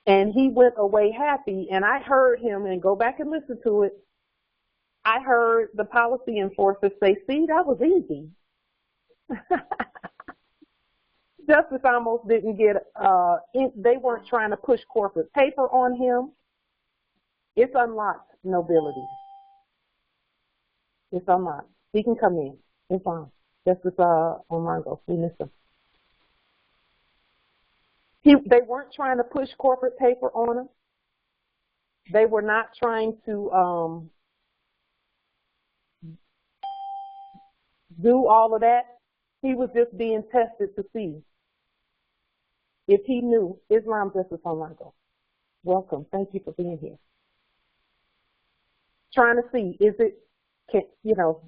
And he went away happy, and I heard him, and go back and listen to it, I heard the policy enforcer say, see, that was easy. Justice almost didn't get, they weren't trying to push corporate paper on him. It's unlocked nobility. It's unlocked. He can come in. It's on. Justice Onlinne, we miss him. They weren't trying to push corporate paper on him. They were not trying to do all of that. He was just being tested to see if he knew. Islam Justice Onlinne. Welcome. Thank you for being here. Trying to see,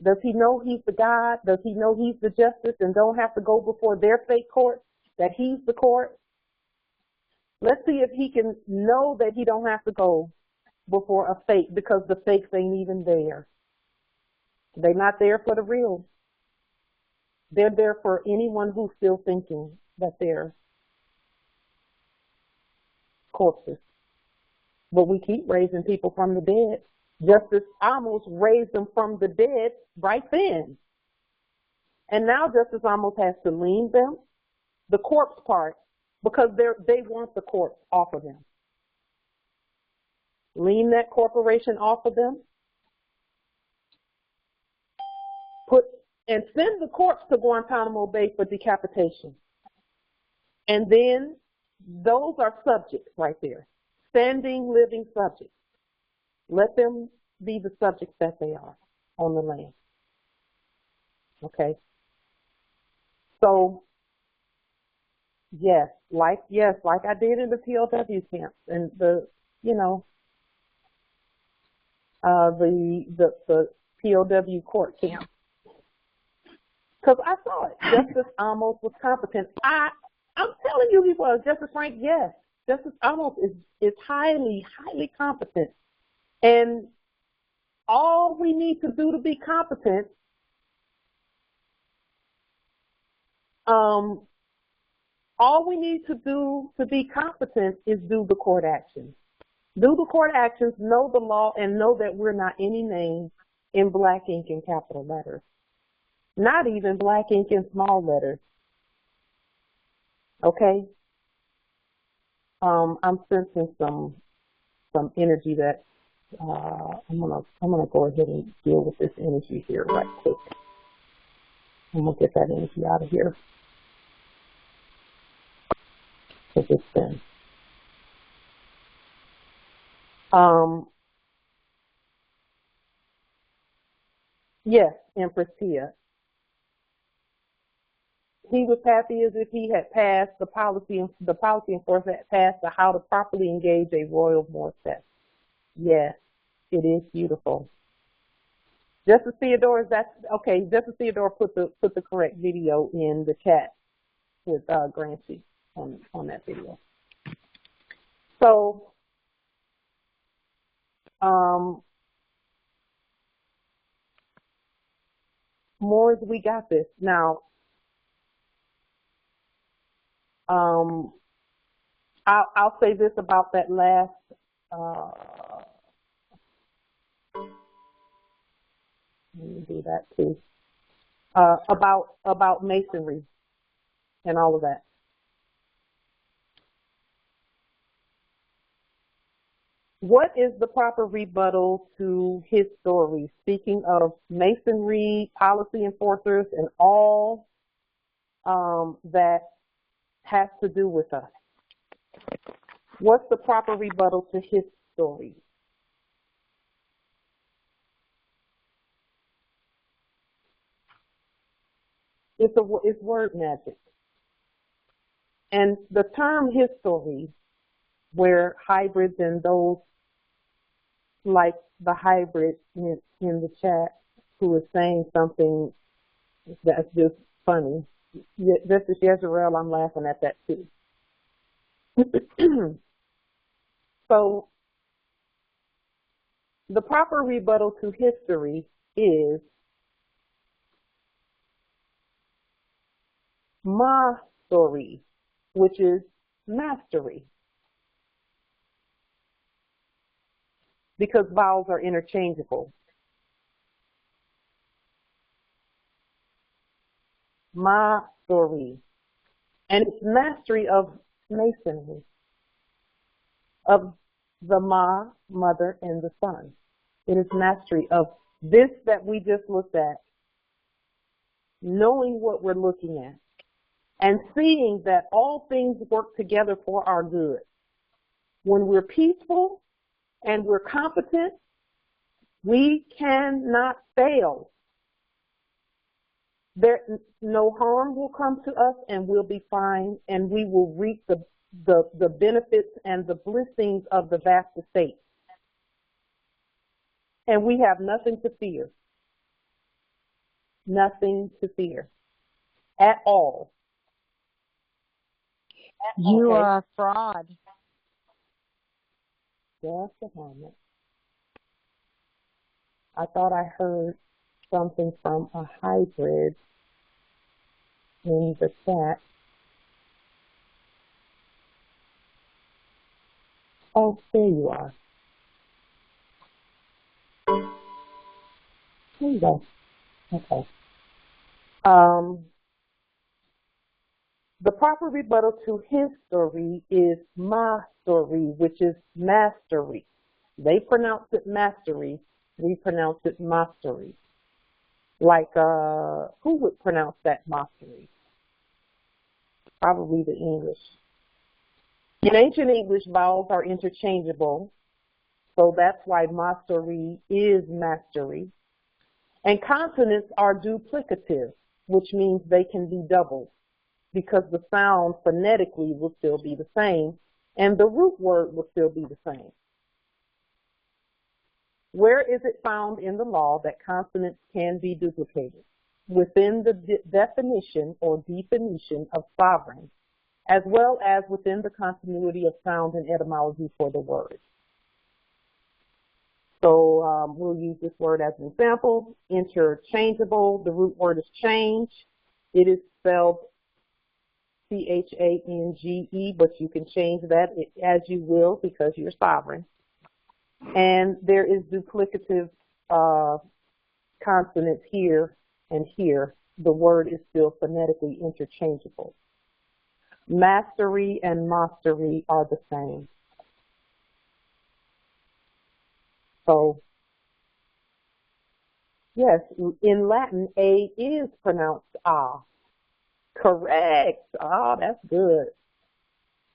does he know he's the God? Does he know he's the justice and don't have to go before their fake court, that he's the court? Let's see if he can know that he don't have to go before a fake, because the fakes ain't even there. They're not there for the real. They're there for anyone who's still thinking that they're corpses. But we keep raising people from the dead. Justice Amos raised them from the dead right then. And now Justice Amos has to lean them, the corpse part, because they want the corpse off of them. Lean that corporation off of them. Put and send the corpse to Guantanamo Bay for decapitation. And then those are subjects right there, standing, living subjects. Let them be the subjects that they are on the land. Okay? So, yes, like I did in the POW camps and the POW court camp. Because I saw it. Justice Amos was competent. I'm telling you he was. Justice Frank, yes. Justice Amos is highly, highly competent. And all we need to do to be competent, all we need to do to be competent is do the court actions. Do the court actions, know the law, and know that we're not any name in black ink in capital letters. Not even black ink in small letters. Okay? I'm sensing some energy that I'm gonna go ahead and deal with this energy here right quick. I'm gonna get that energy out of here. Because it's been. Yes, Empress Tia. He was happy as if he had passed the policy enforcer had passed the how to properly engage a royal Moor test. Yes, it is beautiful. Justice Theodore, is that okay? Justice Theodore put the correct video in the chat with Grancy on that video. So, Moors, we got this now. I'll say this about that last. Let me do that too. About masonry and all of that. What is the proper rebuttal to his story? Speaking of masonry, policy enforcers, and all that has to do with us. What's the proper rebuttal to his story? It's word magic. And the term history, where hybrids and those like the hybrid in the chat who is saying something that's just funny. Just as Jezreel, I'm laughing at that too. So the proper rebuttal to history is ma story, which is mastery. Because vowels are interchangeable. Ma story. And it's mastery of masonry, of the ma, mother, and the son. It is mastery of this that we just looked at, knowing what we're looking at, and seeing that all things work together for our good. When we're peaceful and we're competent, we cannot fail. No harm will come to us, and we'll be fine, and we will reap the benefits and the blessings of the vast estate. And we have nothing to fear. Nothing to fear. At all. You are a fraud. Just a moment. I thought I heard something from a hybrid in the chat. Oh, there you are. There you go. Okay. The proper rebuttal to his story is ma story, which is mastery. They pronounce it mastery. We pronounce it mastery. Like, who would pronounce that mastery? Probably the English. In ancient English, vowels are interchangeable, so that's why mastery is mastery. And consonants are duplicative, which means they can be doubled, because the sound phonetically will still be the same, and the root word will still be the same. Where is it found in the law that consonants can be duplicated? Within the definition or definition of sovereign, as well as within the continuity of sound and etymology for the word. So we'll use this word as an example. Interchangeable, the root word is change. It is spelled C-H-A-N-G-E, but you can change that as you will because you're sovereign. And there is duplicative consonants here and here. The word is still phonetically interchangeable. Mastery and mastery are the same. So, yes, in Latin, A is pronounced A. Correct. Oh, that's good.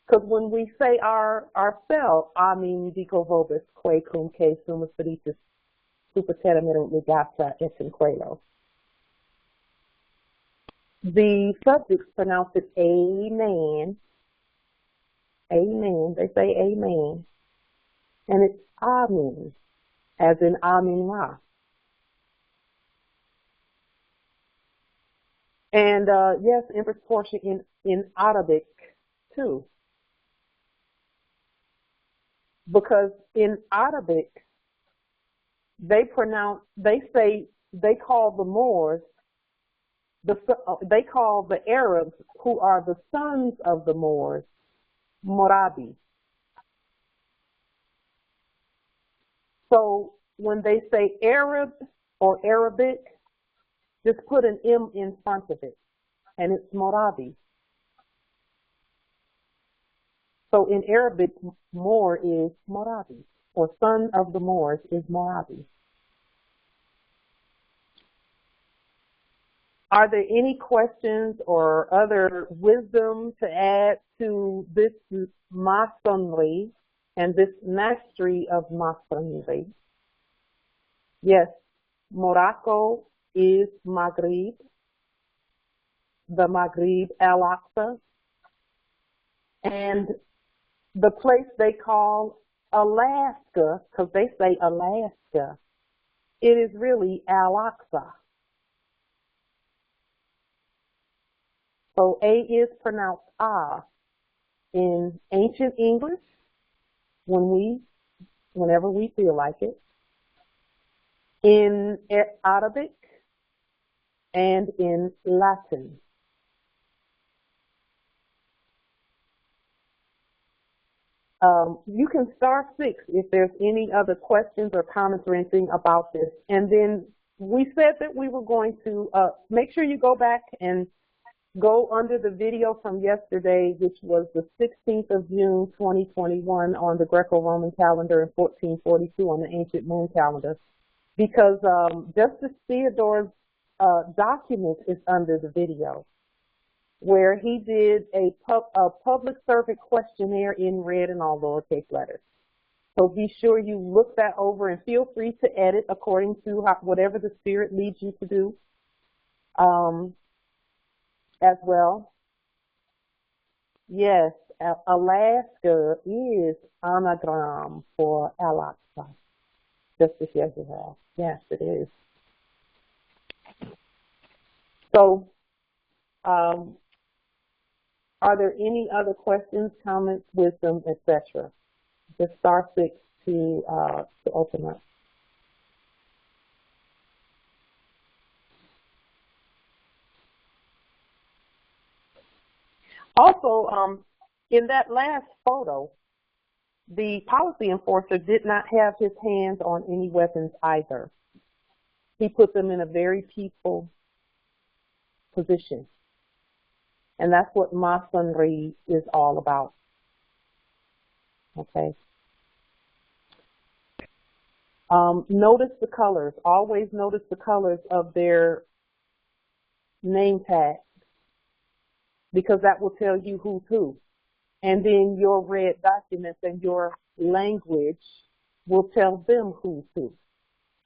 Because when we say our spell, amin dico vobis, que cum que sumus felicis, superterminum ligata et inquelo. The subjects pronounce it amen. Amen. They say amen. And it's amin, as in amin ra. And yes, inverse portion in Arabic too. Because in Arabic, they call the Moors, they call the Arabs who are the sons of the Moors, Morabi. So when they say Arab or Arabic, just put an M in front of it, and it's Morabi. So in Arabic, Moor is Morabi, or son of the Moors is Morabi. Are there any questions or other wisdom to add to this masonry and this mastery of masonry? Yes, Morocco is Maghrib, the Maghrib Al-Aqsa, and the place they call Alaska, because they say Alaska, it is really Al-Aqsa. So A is pronounced A in ancient English whenever we feel like it, in Arabic, and in Latin. You can star 6 if there's any other questions or comments or anything about this. And then we said that we were going to make sure you go back and go under the video from yesterday, which was the 16th of June, 2021 on the Greco-Roman calendar and 1442 on the ancient moon calendar, because Justice Theodore's document is under the video, where he did a public servant questionnaire in red and all lowercase letters. So be sure you look that over and feel free to edit according to whatever the Spirit leads you to do as well. Yes, Alaska is anagram for Al-Aqsa, just as Yezreel. Yes, it is. So, are there any other questions, comments, wisdom, etc.? Just star 6 to open up. Also, in that last photo, the policy enforcer did not have his hands on any weapons either. He put them in a very peaceful position. And that's what masonry is all about. Okay. Notice the colors. Always notice the colors of their name tag, because that will tell you who's who. And then your red documents and your language will tell them who's who.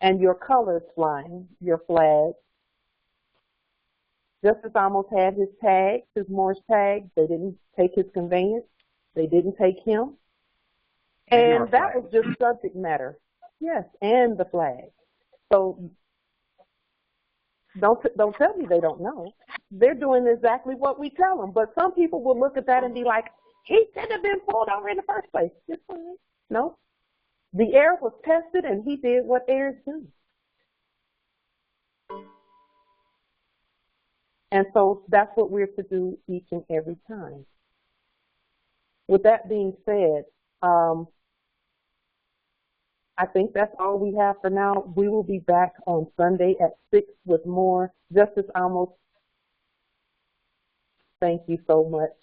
And your colors flying, your flag. Justice Amos had his tags, his Moorish tags. They didn't take his conveyance. They didn't take him. And that was just subject matter. Yes, and the flag. So don't tell me they don't know. They're doing exactly what we tell them. But some people will look at that and be like, he shouldn't have been pulled over in the first place. It's fine. No. The heir was tested, and he did what heirs do. And so that's what we're to do each and every time. With that being said, I think that's all we have for now. We will be back on Sunday at 6 with more. Justice Amos, thank you so much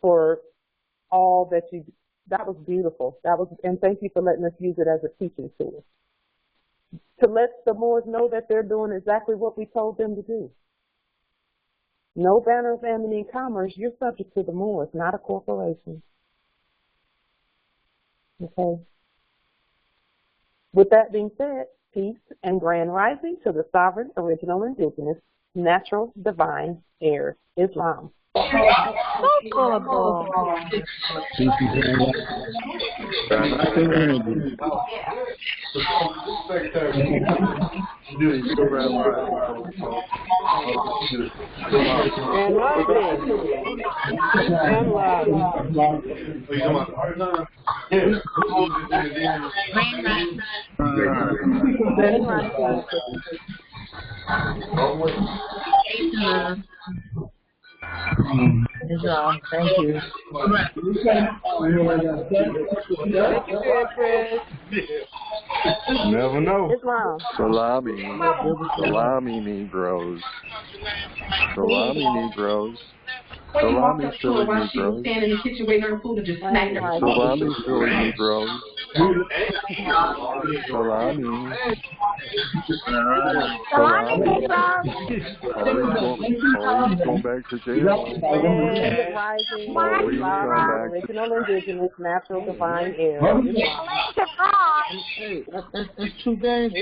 for all that you. That was beautiful. And thank you for letting us use it as a teaching tool to let the Moors know that they're doing exactly what we told them to do. No banner of amity and commerce. You're subject to the Moors, not a corporation. Okay. With that being said, peace and grand rising to the sovereign, original, indigenous, natural, divine heirs, Islam. Islam, thank you. Never know. Islam. Salami Negroes. Salami Negroes. Salami Philly Negroes. Standing in the kitchen waiting on her food and just smacking her. Salami Philly Negroes. Salami. Always going back to jail. Rising, original, indigenous, natural, divine heirs. Hey, that's 2 games.